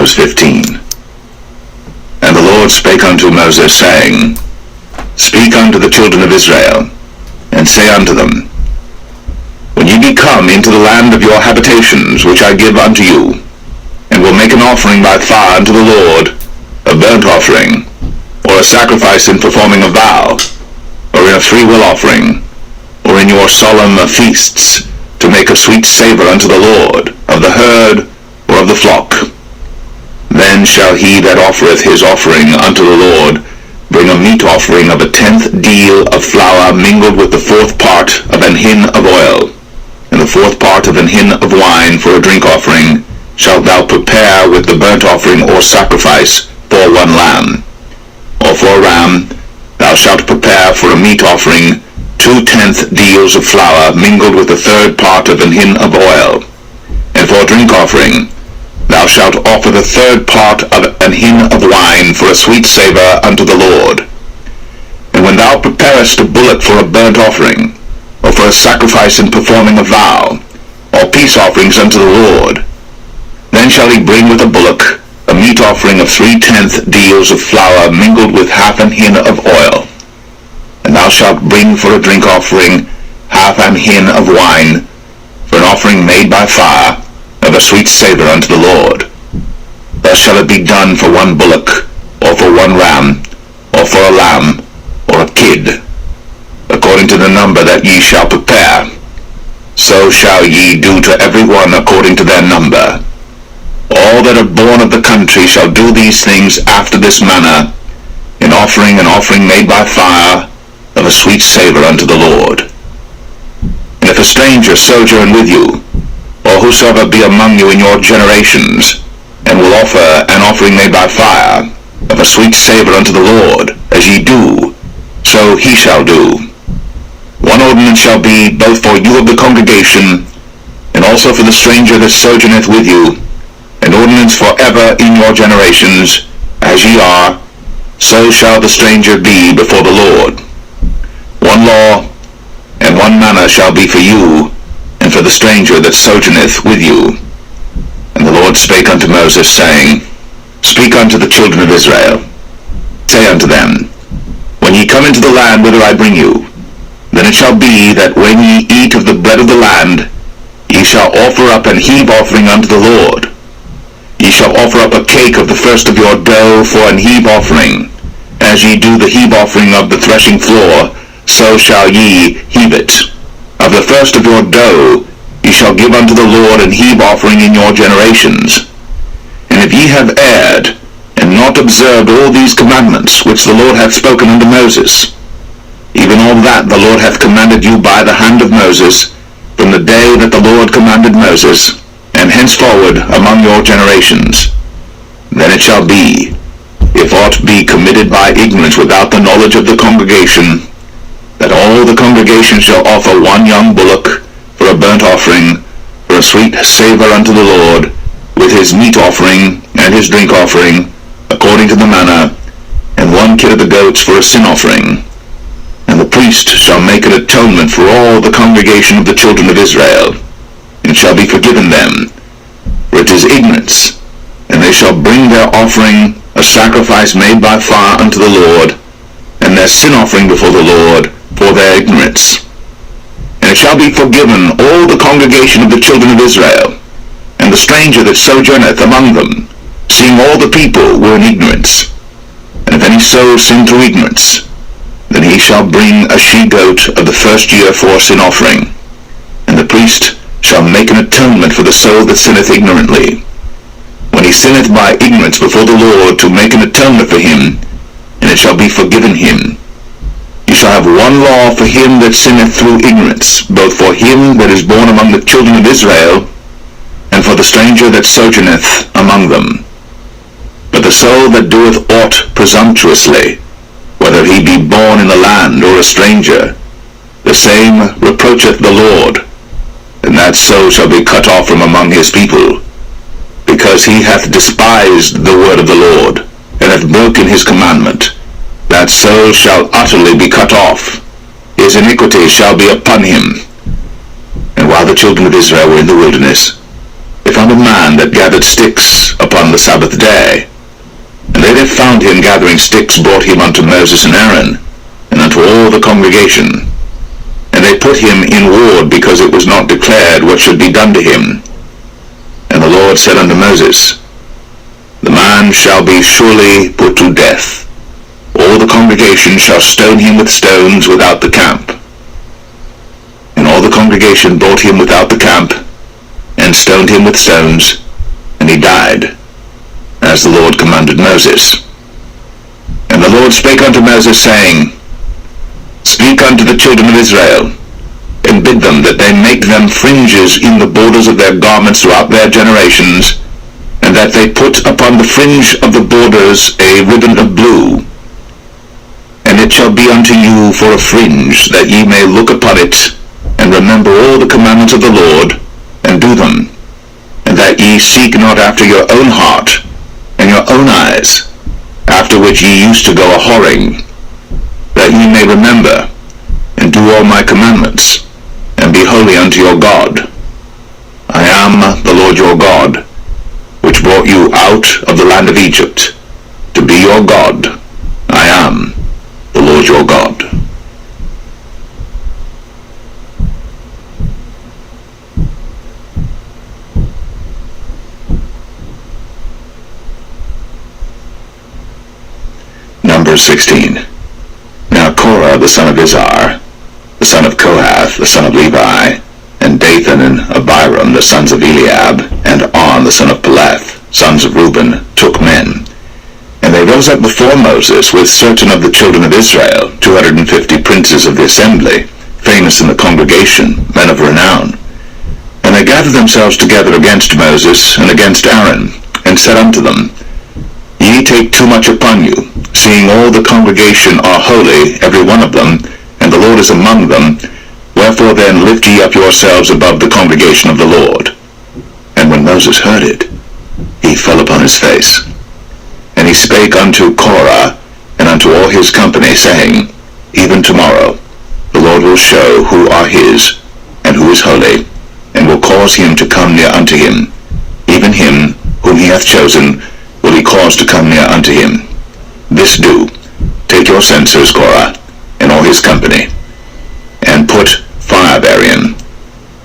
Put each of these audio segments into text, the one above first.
Verse 15. And the Lord spake unto Moses, saying, Speak unto the children of Israel, and say unto them, When ye be come into the land of your habitations, which I give unto you, and will make an offering by fire unto the Lord, a burnt offering, or a sacrifice in performing a vow, or in a freewill offering, or in your solemn feasts, to make a sweet savour unto the Lord, of the herd or of the flock. Then shall he that offereth his offering unto the Lord bring a meat offering of a 10th deal of flour mingled with the 4th part of an hin of oil, and the 4th part of an hin of wine for a drink offering shalt thou prepare with the burnt offering or sacrifice for one lamb. Or for a ram thou shalt prepare for a meat offering 2/10 deals of flour mingled with the 3rd part of an hin of oil, and for a drink offering thou shalt offer the 3rd part of an hin of wine for a sweet savour unto the Lord. And when thou preparest a bullock for a burnt offering, or for a sacrifice in performing a vow, or peace offerings unto the Lord, then shall he bring with a bullock a meat offering of 3/10 deals of flour mingled with half an hin of oil. And thou shalt bring for a drink offering half an hin of wine, for an offering made by fire, of a sweet savour unto the Lord. Thus shall it be done for one bullock, or for one ram, or for a lamb, or a kid, according to the number that ye shall prepare. So shall ye do to every one according to their number. All that are born of the country shall do these things after this manner, in offering an offering made by fire, of a sweet savour unto the Lord. And if a stranger sojourn with you, or whosoever be among you in your generations, and will offer an offering made by fire, of a sweet savour unto the Lord, as ye do, so he shall do. One ordinance shall be both for you of the congregation, and also for the stranger that sojourneth with you, an ordinance for ever in your generations, as ye are, so shall the stranger be before the Lord. One law and one manner shall be for you, and for the stranger that sojourneth with you. And the Lord spake unto Moses, saying, Speak unto the children of Israel. Say unto them, When ye come into the land whither I bring you, then it shall be that when ye eat of the bread of the land, ye shall offer up an heave offering unto the Lord. Ye shall offer up a cake of the first of your dough for an heave offering. As ye do the heave offering of the threshing floor, so shall ye heave it. Of the first of your dough ye shall give unto the Lord an heave offering in your generations. And if ye have erred, and not observed all these commandments which the Lord hath spoken unto Moses, even all that the Lord hath commanded you by the hand of Moses, from the day that the Lord commanded Moses, and henceforward among your generations, then it shall be, if aught be committed by ignorance without the knowledge of the congregation, that all the congregation shall offer one young bullock for a burnt offering, for a sweet savour unto the Lord, with his meat offering and his drink offering, according to the manner, and one kid of the goats for a sin offering. And the priest shall make an atonement for all the congregation of the children of Israel, and shall be forgiven them, for it is ignorance. And they shall bring their offering, a sacrifice made by fire unto the Lord, and their sin offering before the Lord, for their ignorance. And it shall be forgiven all the congregation of the children of Israel, and the stranger that sojourneth among them, seeing all the people were in ignorance. And if any soul sin through ignorance, then he shall bring a she-goat of the first year for a sin offering, and the priest shall make an atonement for the soul that sinneth ignorantly, when he sinneth by ignorance before the Lord, to make an atonement for him, and it shall be forgiven him. You shall have one law for him that sinneth through ignorance, both for him that is born among the children of Israel, and for the stranger that sojourneth among them. But the soul that doeth aught presumptuously, whether he be born in the land or a stranger, the same reproacheth the Lord, and that soul shall be cut off from among his people, because he hath despised the word of the Lord, and hath broken his commandment. That soul shall utterly be cut off. His iniquity shall be upon him. And while the children of Israel were in the wilderness, they found a man that gathered sticks upon upon the Sabbath day. And they that found him gathering sticks brought him unto Moses and Aaron, and unto all the congregation. And they put him in ward, because it was not declared what should be done to him. And the Lord said unto Moses, The man shall be surely put to death. All the congregation shall stone him with stones without the camp. And all the congregation brought him without the camp, and stoned him with stones, and he died, as the Lord commanded Moses. And the Lord spake unto Moses, saying, Speak unto the children of Israel, and bid them that they make them fringes in the borders of their garments throughout their generations, and that they put upon the fringe of the borders a ribbon of blue. And it shall be unto you for a fringe, that ye may look upon it, and remember all the commandments of the Lord, and do them, and that ye seek not after your own heart, and your own eyes, after which ye used to go a-whoring, that ye may remember, and do all my commandments, and be holy unto your God. I am the Lord your God, which brought you out of the land of Egypt, to be your God. I am the Lord your God. Numbers 16. Now Korah the son of Izhar, the son of Kohath, the son of Levi, and Dathan and Abiram, the sons of Eliab, and On, the son of Peleth, sons of Reuben, took men. And they rose up before Moses with certain of the children of Israel, 250 princes of the assembly, famous in the congregation, men of renown. And they gathered themselves together against Moses and against Aaron, and said unto them, Ye take too much upon you, seeing all the congregation are holy, every one of them, and the Lord is among them. Wherefore then lift ye up yourselves above the congregation of the Lord. And when Moses heard it, he fell upon his face. And he spake unto Korah and unto all his company, saying, Even tomorrow the Lord will show who are his, and who is holy, and will cause him to come near unto him. Even him whom he hath chosen will he cause to come near unto him. This do, take your censers, Korah, and all his company, and put fire therein,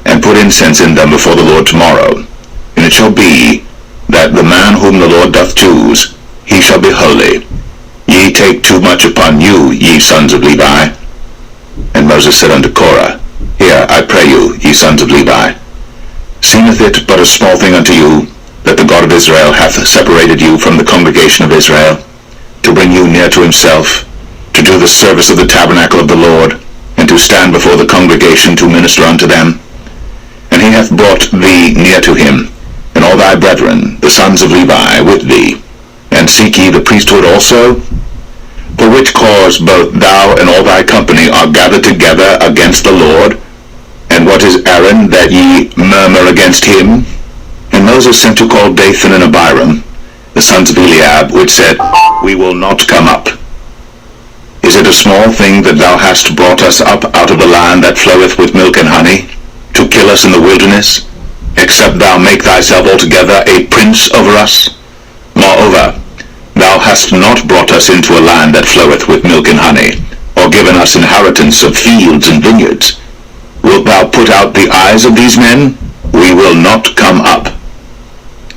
and put incense in them before the Lord tomorrow. And it shall be, that the man whom the Lord doth choose, he shall be holy. Ye take too much upon you, ye sons of Levi. And Moses said unto Korah, Hear, I pray you, ye sons of Levi. Seemeth it but a small thing unto you, that the God of Israel hath separated you from the congregation of Israel, to bring you near to himself, to do the service of the tabernacle of the Lord, and to stand before the congregation to minister unto them? And he hath brought thee near to him, and all thy brethren, the sons of Levi, with thee. And seek ye the priesthood also? For which cause both thou and all thy company are gathered together against the Lord? And what is Aaron, that ye murmur against him? And Moses sent to call Dathan and Abiram, the sons of Eliab, which said, We will not come up. Is it a small thing that thou hast brought us up out of the land that floweth with milk and honey, to kill us in the wilderness, except thou make thyself altogether a prince over us? Moreover, thou hast not brought us into a land that floweth with milk and honey, or given us inheritance of fields and vineyards. Wilt thou put out the eyes of these men? We will not come up.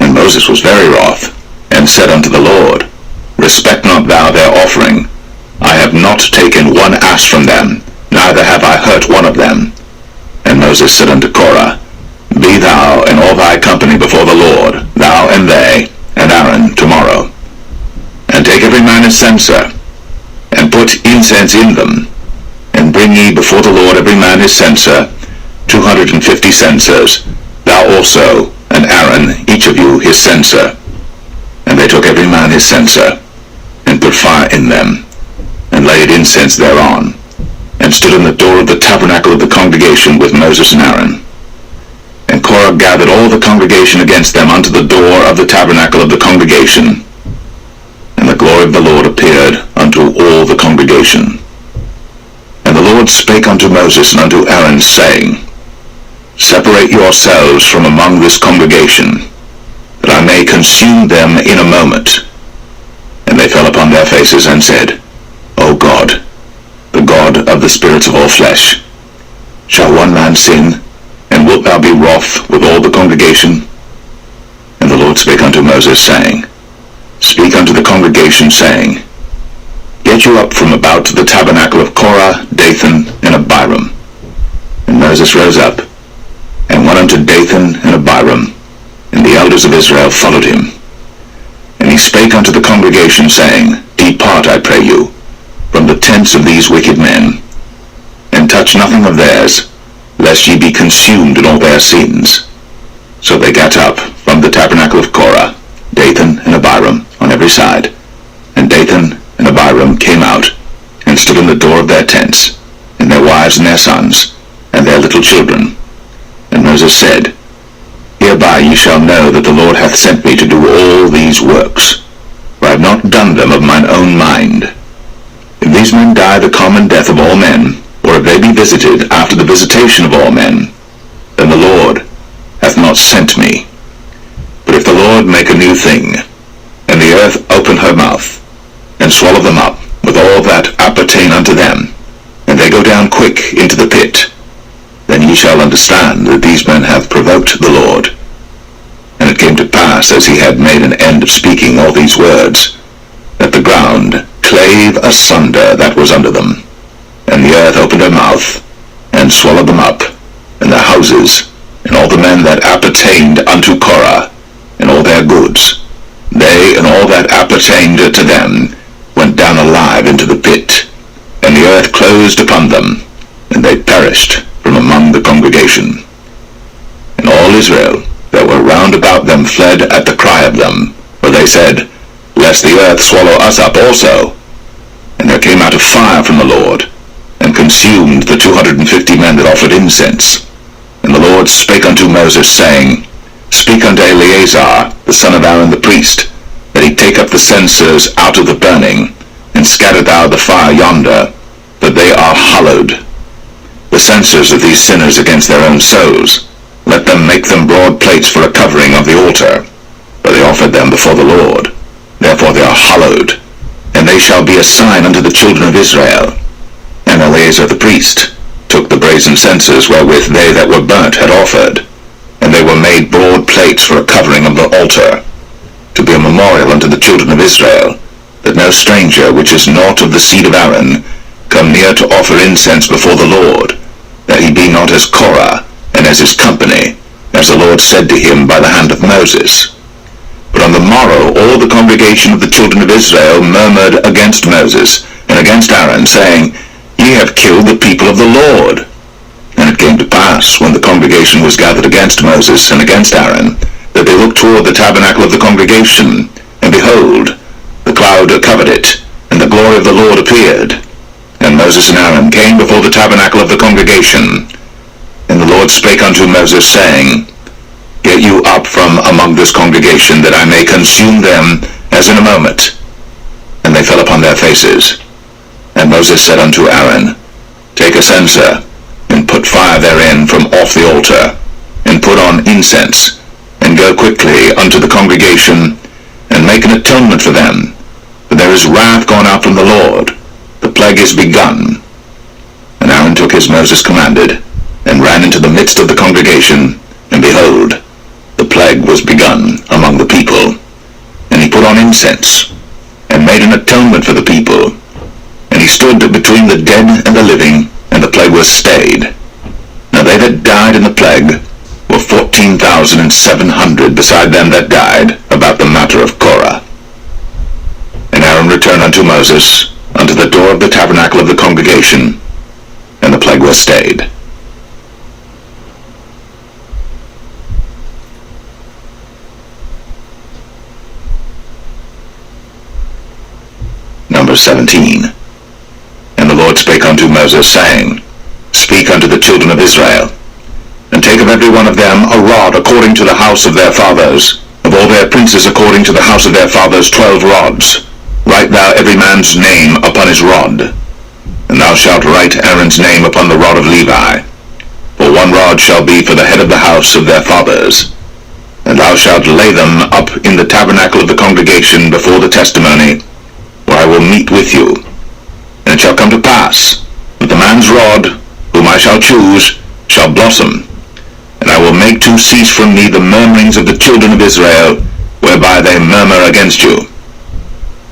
And Moses was very wroth, and said unto the Lord, Respect not thou their offering. I have not taken one ass from them, neither have I hurt one of them. And Moses said unto Korah, Be thou and all thy company before the Lord, thou and they, and Aaron tomorrow. And take every man his censer, and put incense in them, and bring ye before the Lord every man his censer, 250 censers, thou also, and Aaron, each of you his censer. And they took every man his censer, and put fire in them, and laid incense thereon, and stood in the door of the tabernacle of the congregation with Moses and Aaron. And Korah gathered all the congregation against them unto the door of the tabernacle of the congregation. And the glory of the Lord appeared unto all the congregation. And the Lord spake unto Moses and unto Aaron, saying, Separate yourselves from among this congregation, that I may consumed them in a moment. And they fell upon their faces and said, O God, the God of the spirits of all flesh, shall one man sin, and wilt thou be wroth with all the congregation? And the Lord spake unto Moses, saying, Speak unto the congregation, saying, Get you up from about the tabernacle of Korah, Dathan, and Abiram. And Moses rose up, and went unto Dathan and Abiram, and the elders of Israel followed him. And he spake unto the congregation, saying, Depart, I pray you, from the tents of these wicked men, and touch nothing of theirs, lest ye be consumed in all their sins. So they gat up from the tabernacle of Korah, Dathan and Abiram, on every side. And Dathan and Abiram came out, and stood in the door of their tents, and their wives and their sons, and their little children. And Moses said, Hereby ye shall know that the Lord hath sent me to do all these works, for I have not done them of mine own mind. If these men die the common death of all men, or if they be visited after the visitation of all men, then the Lord hath not sent me. But if the Lord make a new thing, and the earth open her mouth, and swallow them up with all that appertain unto them, and they go down quick into the pit, then ye shall understand that these men have provoked the Lord. And it came to pass, as he had made an end of speaking all these words, that the ground clave asunder that was under them, and the earth opened her mouth, and swallowed them up, and their houses, and all the men that appertained unto Korah, and all their goods. They and all that appertained to them went down alive into the pit, and the earth closed upon them, and they perished from among the congregation. And all Israel that were round about them fled at the cry of them, for they said, Lest the earth swallow us up also. And there came out a fire from the Lord, and consumed the 250 men that offered incense. And the Lord spake unto Moses, saying, Speak unto Eleazar, the son of Aaron the priest, that he take up the censers out of the burning, and scatter thou the fire yonder, that they are hallowed. The censers of these sinners against their own souls, let them make them broad plates for a covering of the altar, for they offered them before the Lord. Therefore they are hallowed, and they shall be a sign unto the children of Israel. And Eleazar the priest took the brazen censers wherewith they that were burnt had offered, and they were made broad plates for a covering of the altar, to be a memorial unto the children of Israel, that no stranger which is not of the seed of Aaron come near to offer incense before the Lord, that he be not as Korah, and as his company, as the Lord said to him by the hand of Moses. But on the morrow all the congregation of the children of Israel murmured against Moses and against Aaron, saying, Ye have killed the people of the Lord. And it came to pass, when the congregation was gathered against Moses and against Aaron, that they looked toward the tabernacle of the congregation, and behold, the cloud covered it, and the glory of the Lord appeared. And Moses and Aaron came before the tabernacle of the congregation. And the Lord spake unto Moses, saying, Get you up from among this congregation, that I may consume them as in a moment. And they fell upon their faces. And Moses said unto Aaron, Take a censer, and put fire therein from off the altar, and put on incense, and go quickly unto the congregation, and make an atonement for them, for there is wrath gone out from the Lord, the plague is begun. And Aaron took as Moses commanded, and ran into the midst of the congregation, and behold, the plague was begun among the people. And he put on incense, and made an atonement for the people. And he stood between the dead and the living, and the plague was stayed. Now they that died in the plague were 14,700 beside them that died about the matter of Korah. And Aaron returned unto Moses unto the door of the tabernacle of the congregation, and the plague was stayed. Number 17. And the Lord spake unto Moses, saying, Speak unto the children of Israel, and take of every one of them a rod according to the house of their fathers, of all their princes according to the house of their fathers 12 rods. Write thou every man's name upon his rod, and thou shalt write Aaron's name upon the rod of Levi. For one rod shall be for the head of the house of their fathers. And thou shalt lay them up in the tabernacle of the congregation before the testimony, where I will meet with you. And it shall come to pass that the man's rod, whom I shall choose, shall blossom, and I will make to cease from me the murmurings of the children of Israel, whereby they murmur against you.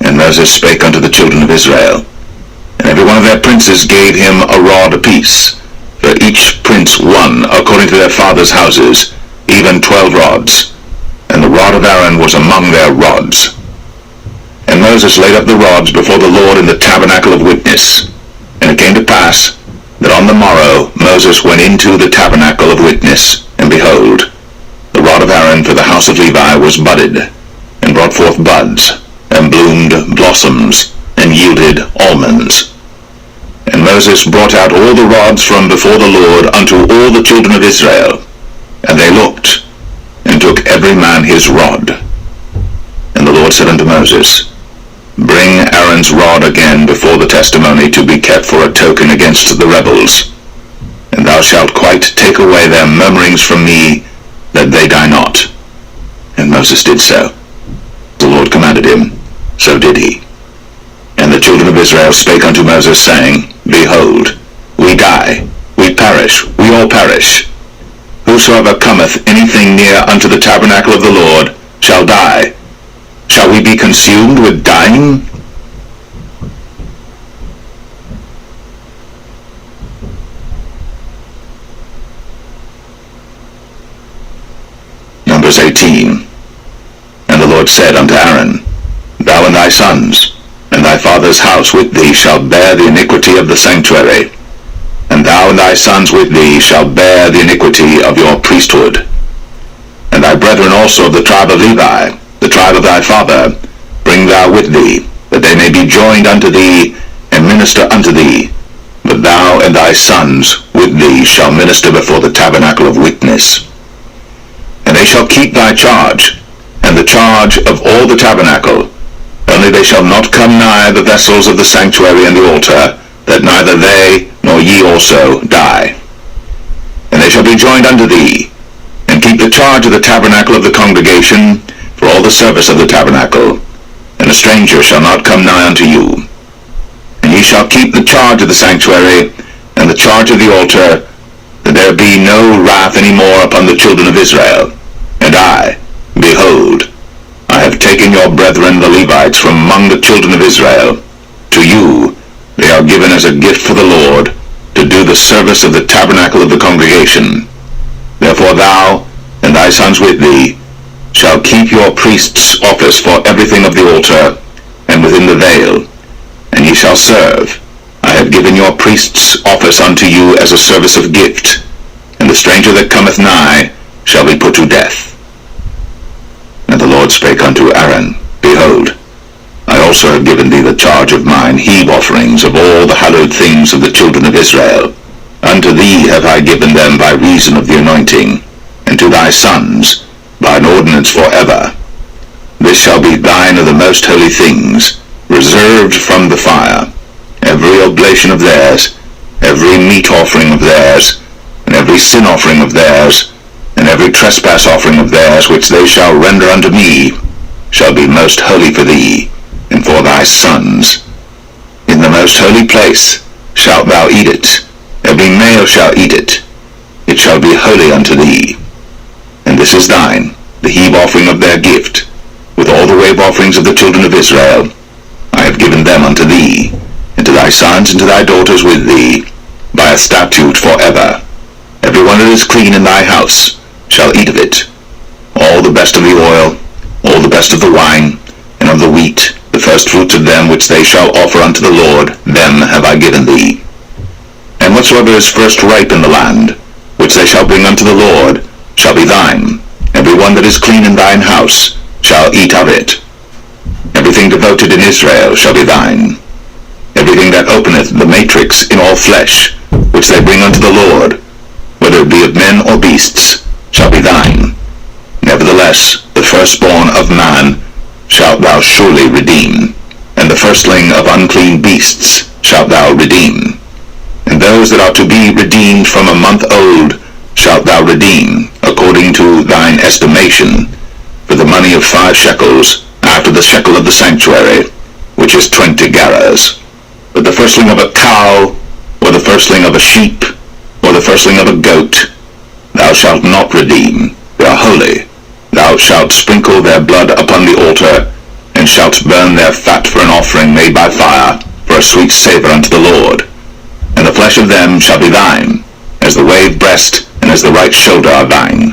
And Moses spake unto the children of Israel, and every one of their princes gave him a rod apiece, for each prince one, according to their fathers' houses, even 12 rods, and the rod of Aaron was among their rods. And Moses laid up the rods before the Lord in the tabernacle of witness. And it came to pass that on the morrow Moses went into the tabernacle of witness, and behold, the rod of Aaron for the house of Levi was budded, and brought forth buds, and bloomed blossoms, and yielded almonds. And Moses brought out all the rods from before the Lord unto all the children of Israel, and they looked, and took every man his rod. And the Lord said unto Moses, Bring Aaron's rod again before the testimony to be kept for a token against the rebels, and thou shalt quite take away their murmurings from me, that they die not. And Moses did so. The Lord commanded him, so did he. And the children of Israel spake unto Moses, saying, Behold, we die, we perish, we all perish. Whosoever cometh anything near unto the tabernacle of the Lord shall die. Shall we be consumed with dying? Numbers 18. And the Lord said unto Aaron, Thou and thy sons, and thy father's house with thee shall bear the iniquity of the sanctuary, and thou and thy sons with thee shall bear the iniquity of your priesthood. And thy brethren also of the tribe of Levi, the tribe of thy father, bring thou with thee, that they may be joined unto thee, and minister unto thee. But thou and thy sons with thee shall minister before the tabernacle of witness. And they shall keep thy charge, and the charge of all the tabernacle, only they shall not come nigh the vessels of the sanctuary and the altar, that neither they nor ye also die. And they shall be joined unto thee, and keep the charge of the tabernacle of the congregation, for all the service of the tabernacle, and a stranger shall not come nigh unto you. And ye shall keep the charge of the sanctuary, and the charge of the altar, that there be no wrath any more upon the children of Israel. And I, behold, I have taken your brethren the Levites from among the children of Israel. To you they are given as a gift for the Lord, to do the service of the tabernacle of the congregation. Therefore thou and thy sons with thee shall keep your priest's office for everything of the altar, and within the veil, and ye shall serve. I have given your priest's office unto you as a service of gift, and the stranger that cometh nigh shall be put to death. And the Lord spake unto Aaron, Behold, I also have given thee the charge of mine heave offerings of all the hallowed things of the children of Israel. Unto thee have I given them by reason of the anointing, and to thy sons by an ordinance for ever. This shall be thine of the most holy things, reserved from the fire, every oblation of theirs, every meat offering of theirs, and every sin offering of theirs, and every trespass offering of theirs, which they shall render unto me, shall be most holy for thee, and for thy sons. In the most holy place shalt thou eat it, every male shall eat it. It shall be holy unto thee. And this is thine, the heave offering of their gift, with all the wave offerings of the children of Israel. I have given them unto thee, and to thy sons and to thy daughters with thee, by a statute for ever. Every one that is clean in thy house shall eat of it. All the best of the oil, all the best of the wine, and of the wheat, the first fruits of them which they shall offer unto the Lord, them have I given thee. And whatsoever is first ripe in the land, which they shall bring unto the Lord, shall be thine. Every one that is clean in thine house shall eat of it. Everything devoted in Israel shall be thine. Everything that openeth the matrix in all flesh, which they bring unto the Lord, whether it be of men or beasts, shall be thine. Nevertheless, the firstborn of man shalt thou surely redeem, and the firstling of unclean beasts shalt thou redeem. And those that are to be redeemed from a month old shalt thou redeem, according according to thine estimation, for the money of 5 shekels, after the shekel of the sanctuary, which is 20 gerahs. But the firstling of a cow, or the firstling of a sheep, or the firstling of a goat, thou shalt not redeem. They are holy. Thou shalt sprinkle their blood upon the altar, and shalt burn their fat for an offering made by fire, for a sweet savour unto the Lord. And the flesh of them shall be thine, as the wave breast and as the right shoulder are thine.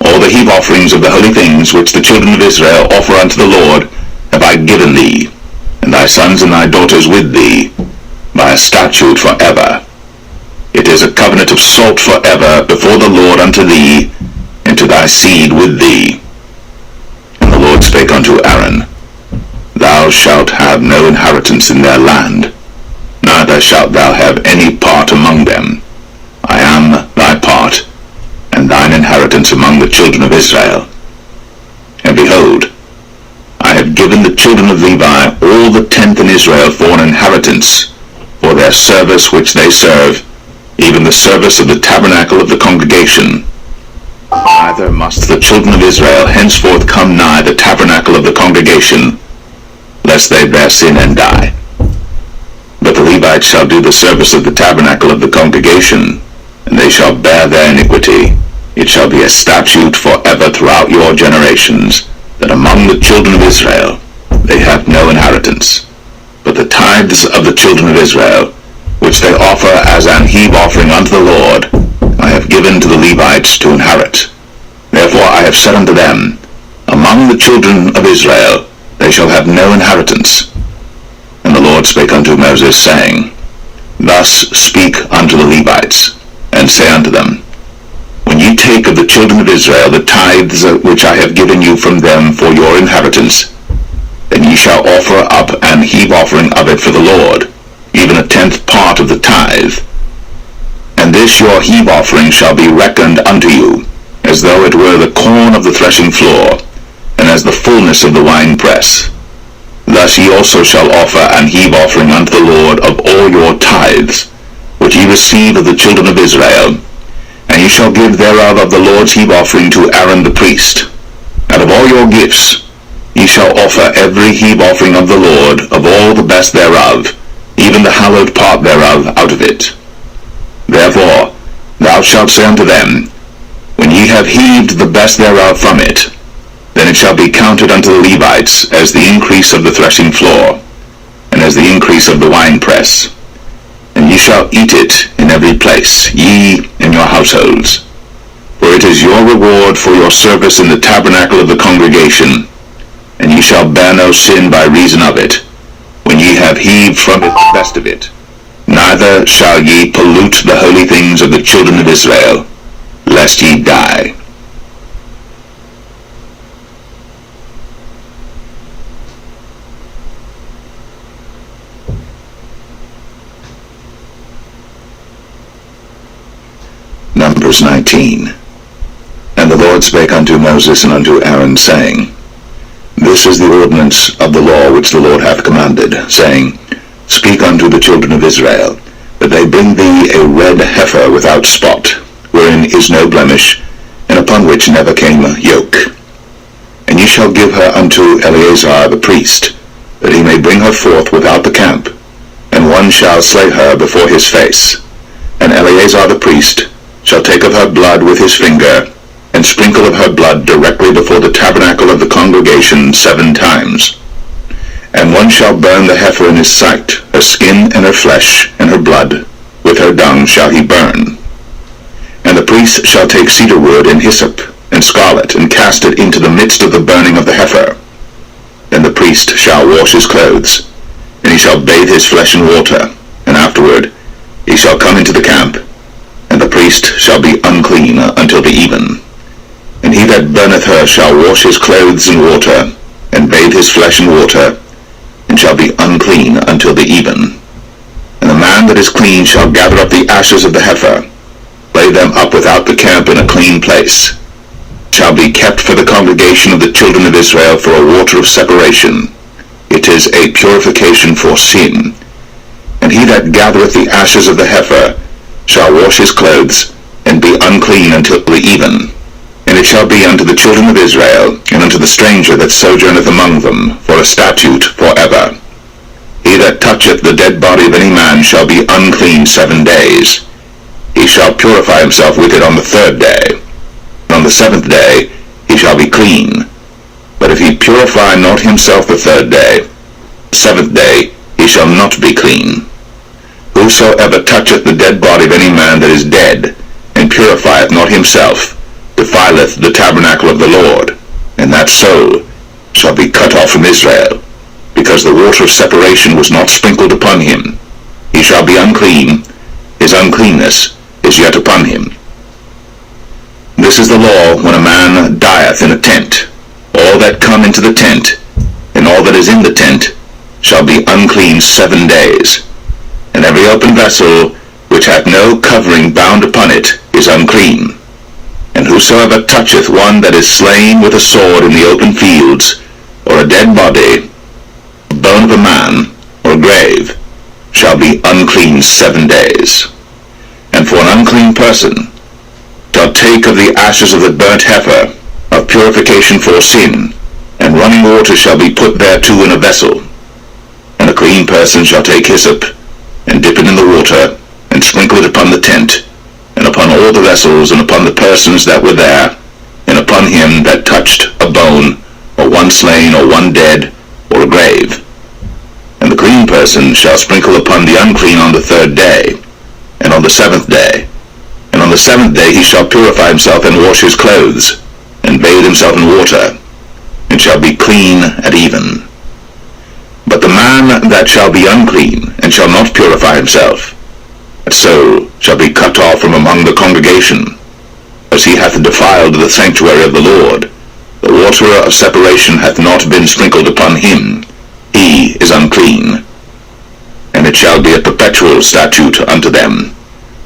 All the heave offerings of the holy things which the children of Israel offer unto the Lord have I given thee, and thy sons and thy daughters with thee, by a statute for ever. It is a covenant of salt for ever before the Lord unto thee, and to thy seed with thee. And the Lord spake unto Aaron, Thou shalt have no inheritance in their land, neither shalt thou have any part among them. I am thy part, and thine inheritance among the children of Israel. And behold, I have given the children of Levi all the tenth in Israel for an inheritance, for their service which they serve, even the service of the tabernacle of the congregation. Neither must the children of Israel henceforth come nigh the tabernacle of the congregation, lest they bear sin and die. But the Levites shall do the service of the tabernacle of the congregation, and they shall bear their iniquity. It shall be a statute forever throughout your generations, that among the children of Israel they have no inheritance. But the tithes of the children of Israel, which they offer as an heave offering unto the Lord, I have given to the Levites to inherit. Therefore I have said unto them, Among the children of Israel they shall have no inheritance. And the Lord spake unto Moses, saying, Thus speak unto the Levites, and say unto them, When ye take of the children of Israel the tithes which I have given you from them for your inheritance, then ye shall offer up an heave offering of it for the Lord, even a 10th part of the tithe. And this your heave offering shall be reckoned unto you, as though it were the corn of the threshing floor, and as the fullness of the winepress. Thus ye also shall offer an heave offering unto the Lord of all your tithes, which ye receive of the children of Israel, and ye shall give thereof of the Lord's heave offering to Aaron the priest. Out of all your gifts ye shall offer every heave offering of the Lord of all the best thereof, even the hallowed part thereof out of it. Therefore thou shalt say unto them, When ye have heaved the best thereof from it, then it shall be counted unto the Levites as the increase of the threshing floor, and as the increase of the winepress. And ye shall eat it in every place, ye and your households. For it is your reward for your service in the tabernacle of the congregation, and ye shall bear no sin by reason of it, when ye have heaved from it the best of it. Neither shall ye pollute the holy things of the children of Israel, lest ye die. Numbers 19. And the Lord spake unto Moses and unto Aaron, saying, This is the ordinance of the law which the Lord hath commanded, saying, Speak unto the children of Israel, that they bring thee a red heifer without spot, wherein is no blemish, and upon which never came a yoke. And ye shall give her unto Eleazar the priest, that he may bring her forth without the camp, and one shall slay her before his face. And Eleazar the priest shall take of her blood with his finger, and sprinkle of her blood directly before the tabernacle of the congregation 7 times. And one shall burn the heifer in his sight, her skin and her flesh, and her blood, with her dung shall he burn. And the priest shall take cedar wood and hyssop and scarlet, and cast it into the midst of the burning of the heifer. Then the priest shall wash his clothes, and he shall bathe his flesh in water, and afterward he shall come into the camp, and the priest shall be unclean until the even. And he that burneth her shall wash his clothes in water, and bathe his flesh in water, and shall be unclean until the even. And the man that is clean shall gather up the ashes of the heifer, lay them up without the camp in a clean place, shall be kept for the congregation of the children of Israel for a water of separation. It is a purification for sin. And he that gathereth the ashes of the heifer shall wash his clothes, and be unclean until the even. And it shall be unto the children of Israel, and unto the stranger that sojourneth among them, for a statute forever. He that toucheth the dead body of any man shall be unclean 7 days. He shall purify himself with it on the 3rd day. And on the 7th day he shall be clean. But if he purify not himself the 3rd day, the 7th day he shall not be clean. Whosoever toucheth the dead body of any man that is dead, and purifieth not himself, defileth the tabernacle of the Lord, and that soul shall be cut off from Israel, because the water of separation was not sprinkled upon him. He shall be unclean, his uncleanness is yet upon him. This is the law when a man dieth in a tent. All that come into the tent, and all that is in the tent, shall be unclean 7 days. And every open vessel which hath no covering bound upon it is unclean. And whosoever toucheth one that is slain with a sword in the open fields, or a dead body, a bone of a man, or grave, shall be unclean 7 days. And for an unclean person shall take of the ashes of the burnt heifer, of purification for sin, and running water shall be put thereto in a vessel. And a clean person shall take hyssop, and dip it in the water, and sprinkle it upon the tent, and upon all the vessels, and upon the persons that were there, and upon him that touched a bone, or one slain, or one dead, or a grave. And the clean person shall sprinkle upon the unclean on the 3rd day, and on the 7th day. And on the 7th day he shall purify himself, and wash his clothes, and bathe himself in water, and shall be clean at even. But the man that shall be unclean, and shall not purify himself, that soul shall be cut off from among the congregation, as he hath defiled the sanctuary of the Lord. The water of separation hath not been sprinkled upon him. He is unclean. And it shall be a perpetual statute unto them,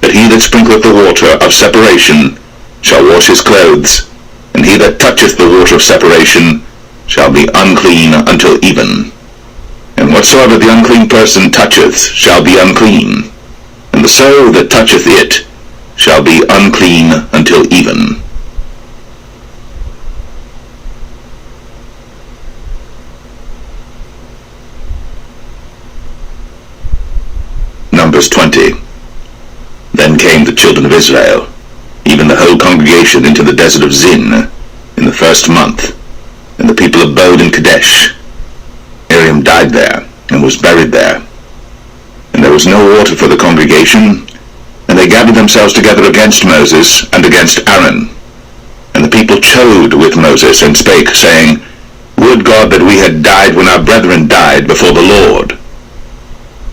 that he that sprinkleth the water of separation shall wash his clothes, and he that toucheth the water of separation shall be unclean until even. And whatsoever the unclean person toucheth shall be unclean, and the soul that toucheth it shall be unclean until even. Numbers 20. Then came the children of Israel, even the whole congregation, into the desert of Zin in the 1st month, and the people abode in Kadesh. Miriam died there, and was buried there. And there was no water for the congregation, and they gathered themselves together against Moses and against Aaron. And the people chode with Moses, and spake, saying, Would God that we had died when our brethren died before the Lord!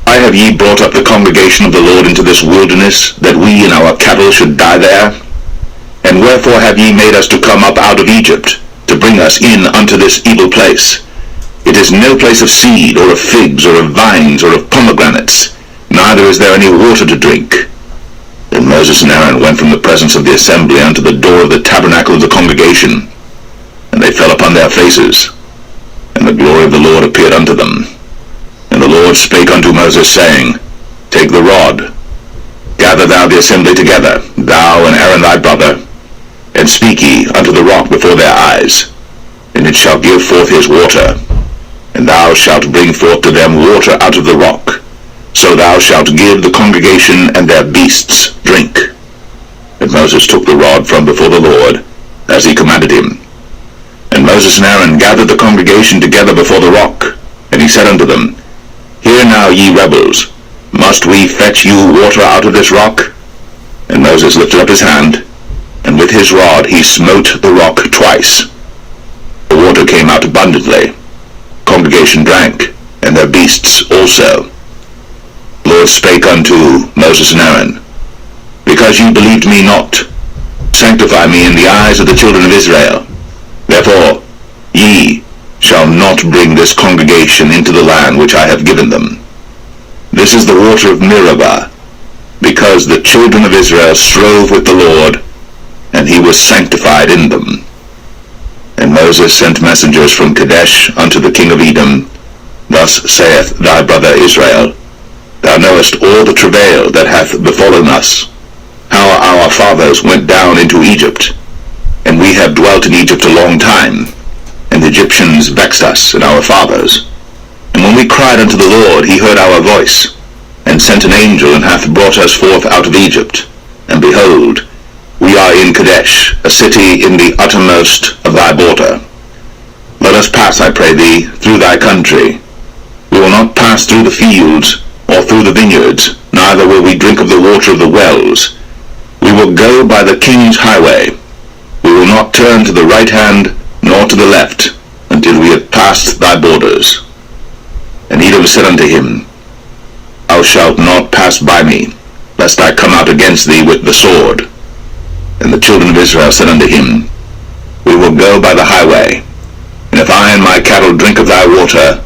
Why have ye brought up the congregation of the Lord into this wilderness, that we and our cattle should die there? And wherefore have ye made us to come up out of Egypt, to bring us in unto this evil place? It is no place of seed, or of figs, or of vines, or of pomegranates, neither is there any water to drink. Then Moses and Aaron went from the presence of the assembly unto the door of the tabernacle of the congregation, and they fell upon their faces, and the glory of the Lord appeared unto them. And the Lord spake unto Moses, saying, Take the rod, gather thou the assembly together, thou and Aaron thy brother, and speak ye unto the rock before their eyes, and it shall give forth his water. And thou shalt bring forth to them water out of the rock. So thou shalt give the congregation and their beasts drink. And Moses took the rod from before the Lord, as he commanded him. And Moses and Aaron gathered the congregation together before the rock. And he said unto them, Hear now, ye rebels, must we fetch you water out of this rock? And Moses lifted up his hand, and with his rod he smote the rock twice. The water came out abundantly. Congregation drank, and their beasts also. The Lord spake unto Moses and Aaron, Because ye believed me not, sanctify me in the eyes of the children of Israel. Therefore ye shall not bring this congregation into the land which I have given them. This is the water of Meribah, because the children of Israel strove with the Lord, and he was sanctified in them. And Moses sent messengers from Kadesh unto the king of Edom. Thus saith thy brother Israel, Thou knowest all the travail that hath befallen us, how our fathers went down into Egypt, and we have dwelt in Egypt a long time, and the Egyptians vexed us and our fathers. And when we cried unto the Lord, he heard our voice, and sent an angel, and hath brought us forth out of Egypt. And behold, we are in Kadesh, a city in the uttermost of thy border. Let us pass, I pray thee, through thy country. We will not pass through the fields, or through the vineyards, neither will we drink of the water of the wells. We will go by the king's highway. We will not turn to the right hand, nor to the left, until we have passed thy borders. And Edom said unto him, Thou shalt not pass by me, lest I come out against thee with the sword. And the children of Israel said unto him, We will go by the highway, and if I and my cattle drink of thy water,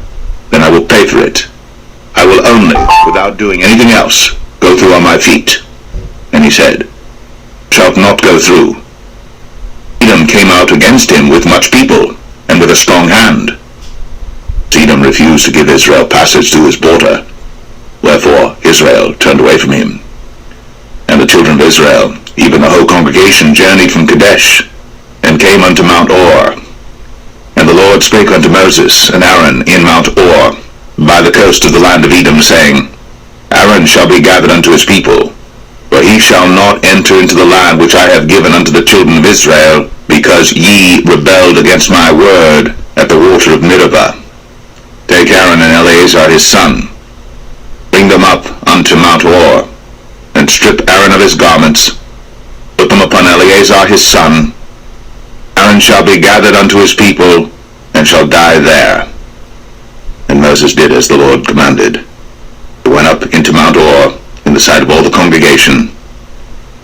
then I will pay for it. I will only, without doing anything else, go through on my feet. And he said, Shalt not go through. Edom came out against him with much people, and with a strong hand. Edom refused to give Israel passage to his border. Wherefore Israel turned away from him. And the children of Israel, even the whole congregation, journeyed from Kadesh, and came unto Mount Or. And the Lord spake unto Moses and Aaron in Mount Or, by the coast of the land of Edom, saying, Aaron shall be gathered unto his people, for he shall not enter into the land which I have given unto the children of Israel, because ye rebelled against my word at the water of Meribah. Take Aaron and Eleazar his son, bring them up unto Mount Or, and strip Aaron of his garments, put them upon Eleazar his son. Aaron shall be gathered unto his people, and shall die there. And Moses did as the Lord commanded. He went up into Mount Or in the sight of all the congregation,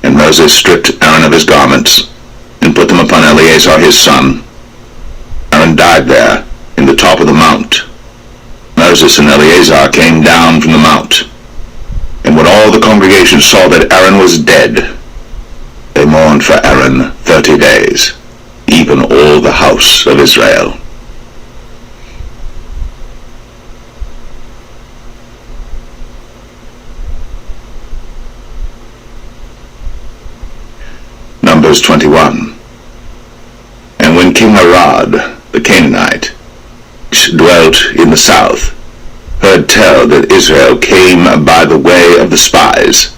and Moses stripped Aaron of his garments, and put them upon Eleazar his son. Aaron died there in the top of the mount. Moses and Eleazar came down from the mount, and when all the congregation saw that Aaron was dead, they mourned for Aaron 30 days, even all the house of Israel. Numbers 21. And when King Arad, the Canaanite, which dwelt in the south, heard tell that Israel came by the way of the spies,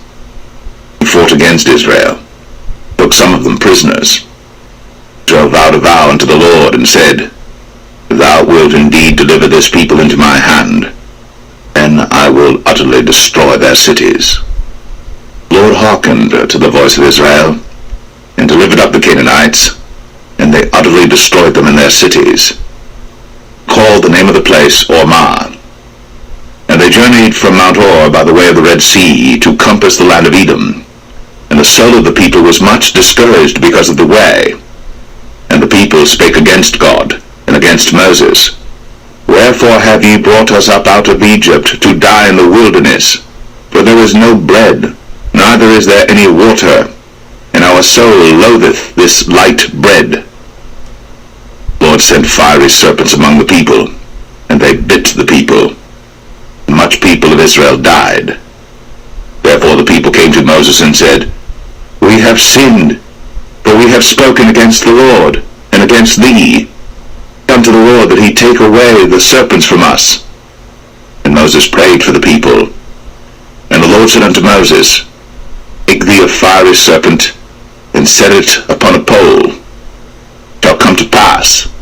he fought against Israel, took some of them prisoners. Israel vowed a vow unto the Lord, and said, If thou wilt indeed deliver this people into my hand, then I will utterly destroy their cities. The Lord hearkened to the voice of Israel, and delivered up the Canaanites, and they utterly destroyed them in their cities. Called the name of the place Ormah. And they journeyed from Mount Or by the way of the Red Sea to compass the land of Edom. And the soul of the people was much discouraged because of the way. And the people spake against God and against Moses. Wherefore have ye brought us up out of Egypt to die in the wilderness? For there is no bread, neither is there any water, and our soul loatheth this light bread. The Lord sent fiery serpents among the people, and they bit the people. And much people of Israel died. Therefore the people came to Moses and said, We have sinned, for we have spoken against the Lord, and against thee. Come to the Lord that he take away the serpents from us. And Moses prayed for the people. And the Lord said unto Moses, Make thee a fiery serpent, and set it upon a pole. It shall come to pass,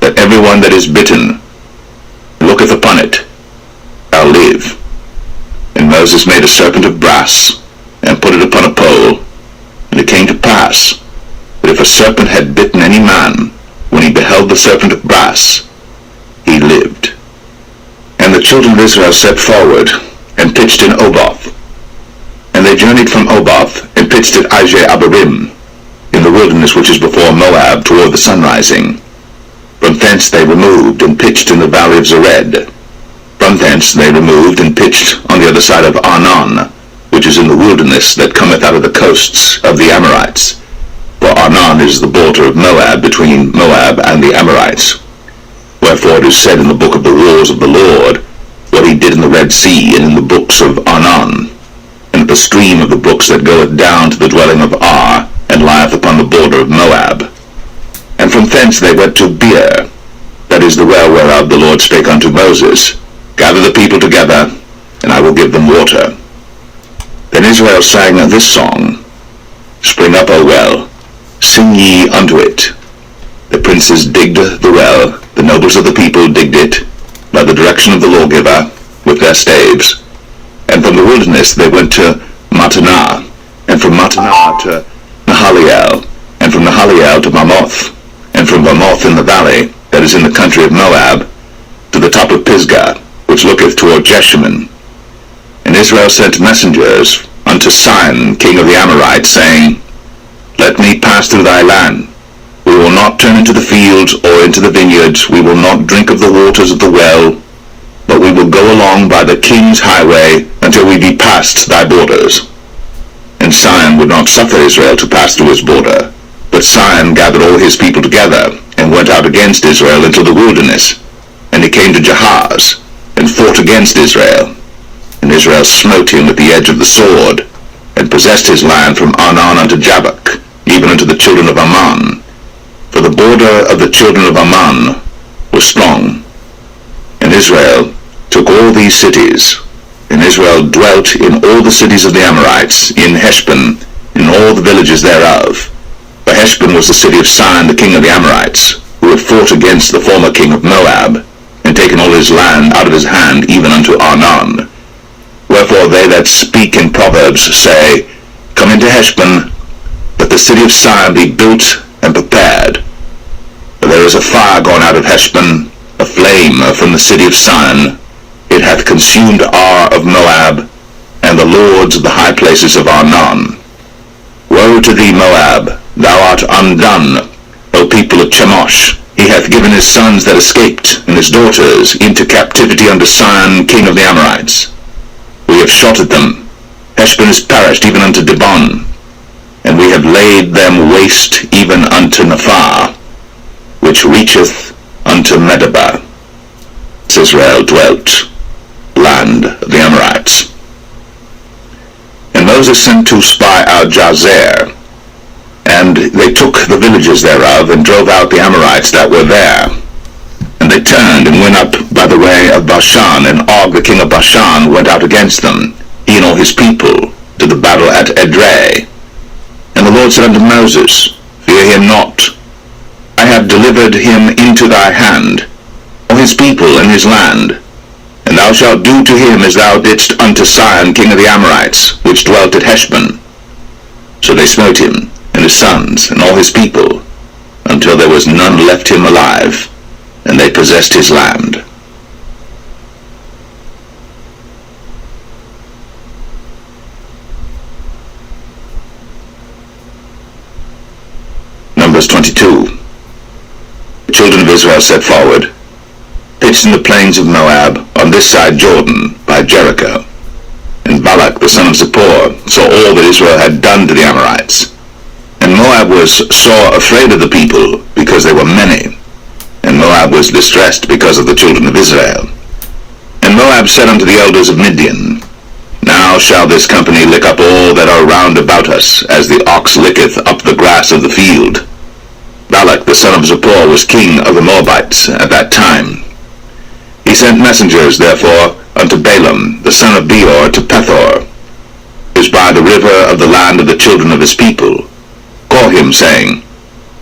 that every one that is bitten, and looketh upon it, shall live. And Moses made a serpent of brass, and put it upon a pole. And it came to pass, that if a serpent had bitten any man, when he beheld the serpent of brass, he lived. And the children of Israel set forward, and pitched in Oboth. And they journeyed from Oboth, and pitched at Abarim, in the wilderness which is before Moab, toward the sunrising. From thence they removed, and pitched in the valley of Zered. From thence they removed, and pitched on the other side of Arnon, which is in the wilderness that cometh out of the coasts of the Amorites. For Arnon is the border of Moab, between Moab and the Amorites. Wherefore it is said in the book of the wars of the Lord, what he did in the Red Sea, and in the books of Arnon, and at the stream of the brooks that goeth down to the dwelling of Ar, and lieth upon the border of Moab. From thence they went to Beer, that is the well whereof the Lord spake unto Moses, Gather the people together, and I will give them water. Then Israel sang this song, Spring up, O well, sing ye unto it. The princes digged the well, the nobles of the people digged it, by the direction of the lawgiver, with their staves. And from the wilderness they went to Mattanah, and from Mattanah to Nahaliel, and from Nahaliel to Bamoth, and from Bamoth in the valley, that is in the country of Moab, to the top of Pisgah, which looketh toward Jeshimon. And Israel sent messengers unto Sihon, king of the Amorites, saying, Let me pass through thy land. We will not turn into the fields or into the vineyards. We will not drink of the waters of the well, but we will go along by the king's highway until we be past thy borders. And Sihon would not suffer Israel to pass through his border. But Sihon gathered all his people together, and went out against Israel into the wilderness. And he came to Jahaz, and fought against Israel. And Israel smote him with the edge of the sword, and possessed his land from Arnon unto Jabbok, even unto the children of Ammon. For the border of the children of Ammon was strong. And Israel took all these cities, and Israel dwelt in all the cities of the Amorites, in Heshbon, in all the villages thereof. For Heshbon was the city of Sihon the king of the Amorites, who had fought against the former king of Moab, and taken all his land out of his hand, even unto Arnon. Wherefore they that speak in Proverbs say, Come into Heshbon, that the city of Sihon be built and prepared. For there is a fire gone out of Heshbon, a flame from the city of Sihon. It hath consumed Ar of Moab, and the lords of the high places of Arnon. Woe to thee, Moab! Thou art undone, O people of Chemosh! He hath given his sons that escaped, and his daughters, into captivity unto Sihon, king of the Amorites. We have shot at them. Heshbon is perished even unto Dibon, and we have laid them waste even unto Nephah, which reacheth unto Medeba. As Israel dwelt, land of the Amorites. And Moses sent to spy out Jazer, and they took the villages thereof, and drove out the Amorites that were there. And they turned and went up by the way of Bashan, and Og the king of Bashan went out against them, he and all his people, to the battle at Edrei. And the Lord said unto Moses, Fear him not. I have delivered him into thy hand, all his people and his land. And thou shalt do to him as thou didst unto Sihon king of the Amorites, which dwelt at Heshbon. So they smote him, and his sons, and all his people, until there was none left him alive, and they possessed his land. Numbers 22. The children of Israel set forward, pitched in the plains of Moab, on this side Jordan, by Jericho. And Balak the son of Zippor saw all that Israel had done to the Amorites. And Moab was sore afraid of the people, because they were many. And Moab was distressed because of the children of Israel. And Moab said unto the elders of Midian, Now shall this company lick up all that are round about us, as the ox licketh up the grass of the field. Balak the son of Zippor was king of the Moabites at that time. He sent messengers, therefore, unto Balaam the son of Beor to Pethor, which is by the river of the land of the children of his people. Call him, saying,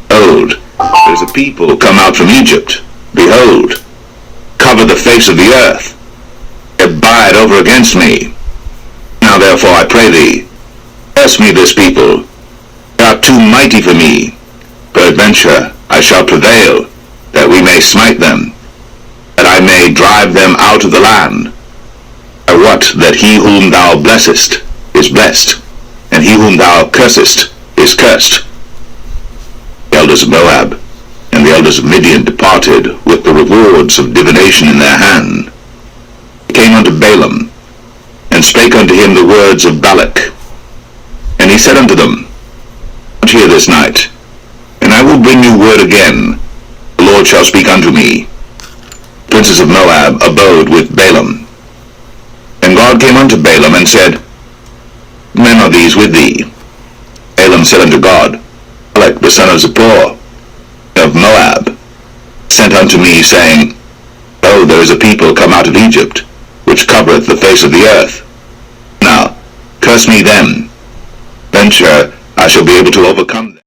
Behold, there is a people come out from Egypt. Behold, cover the face of the earth. Abide over against me. Now therefore I pray thee, curse me this people. They are too mighty for me. Peradventure I shall prevail, that we may smite them, that I may drive them out of the land. I wot that he whom thou blessest is blessed, and he whom thou cursest is cursed. The elders of Moab and the elders of Midian departed with the rewards of divination in their hand. They came unto Balaam, and spake unto him the words of Balak. And he said unto them, Come here this night, and I will bring you word again. The Lord shall speak unto me. The princes of Moab abode with Balaam. And God came unto Balaam, and said, What men are these with thee? Balaam said unto God, Balak the son of Zippor of Moab unto me, saying, Oh, there is a people come out of Egypt, which covereth the face of the earth. Now, curse me them. Then sure I shall be able to overcome them.